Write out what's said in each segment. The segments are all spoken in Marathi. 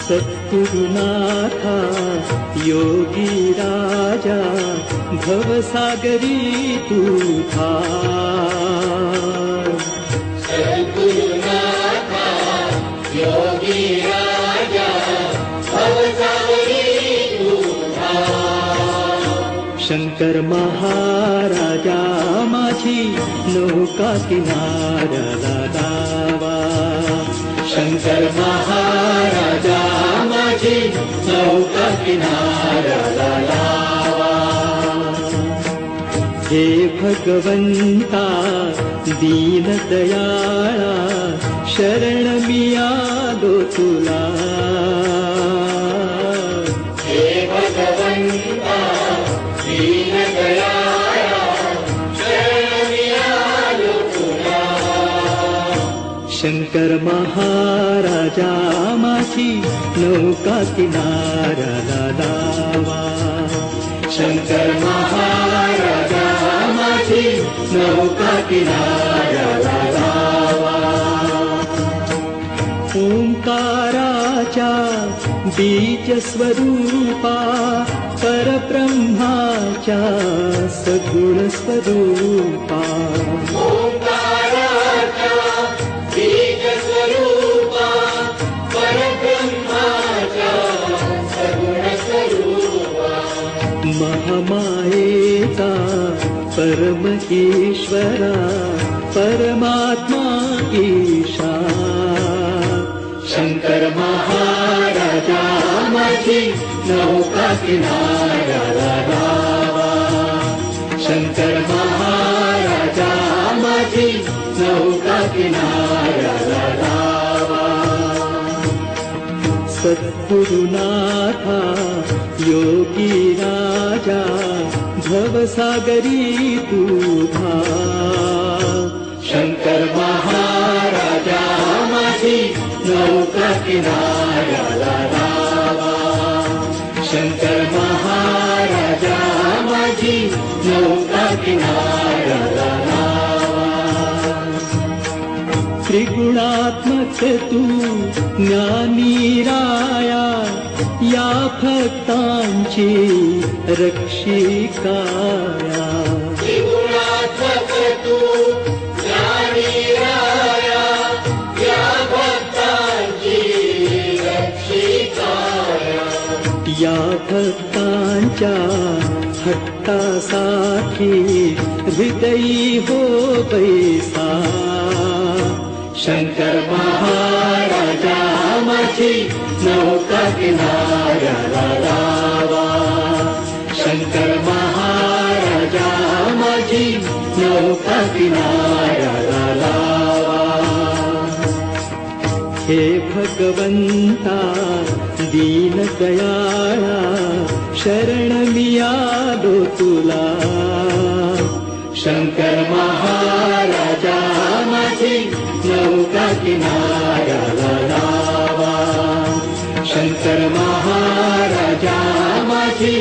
सद्गुरुनाथा योगी राजा भवसागरी तू धार। सद्गुरुनाथा योगी राजा भवसागरी तू धार। शंकर महाराजा माझी नौका किनाऱ्याला लावा। शंकर महाराजा माझी नौका किनाऱ्याला लावा। हे भगवंता दीनदयाळा शरण मी आलो तुला। हे भगवंता दीनदयाळा शरण मी आलो तुला। शंकर महाराजा माझी नौका किनाऱ्याला लावा। शंकर महाराजा माझी नौका किनाऱ्याला लावा। ओंकाराच्या बीज स्वरूपा परब्रह्माच्या सगुण स्वरूपा। ओंकाराच्या बीज स्वरूपा परब्रह्माच्या सगुण स्वरूपा। महामायेचा परम ईश्वरा परमात्मा ईशा। शंकर महाराजा माझी नौका किनाऱ्याला लावा। शंकर महाराजा माझी नौका किनाऱ्याला लावा। सद्गुरुनाथा योगी राजा भवसागरी तू धार। शंकर महाराजा माझी नौका किनाऱ्याला लावा। शंकर महाराजा माझी नौका किनाऱ्याला लावा। त्रिगुणात्मक तू ज्ञानी राया या भक्तांची रक्षिकाया। त्रिगुणात्मक तू ज्ञानी राया या भक्तांची रक्षिकाया। या भक्तांच्या हट्टासाठी हृदयी हो बैसा। शंकर महाराजा माझी नौका किनाऱ्याला लावा। शंकर महाराजा माझी नौका किनाऱ्याला लावा। हे भगवंता दीनदयाळा शरण मी आलो तुला। शंकर महाराजा माझी नौका किनाऱ्याला लावा। शंकर महाराजा माझी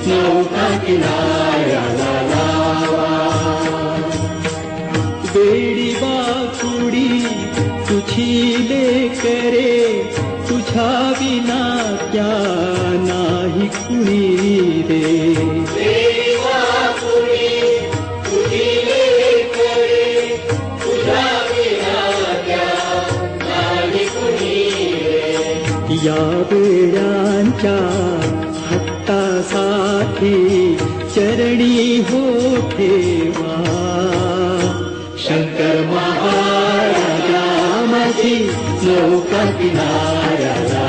नौका किनाऱ्याला लावा। बेडी बाकुडी तुझी लेकरे तुझ्या विना क्या नाही कुणी रे। या वेळांच्या हट्टासाठी चरणी हो ठेवा। शंकर महाराजा माझी नौका किनाऱ्याला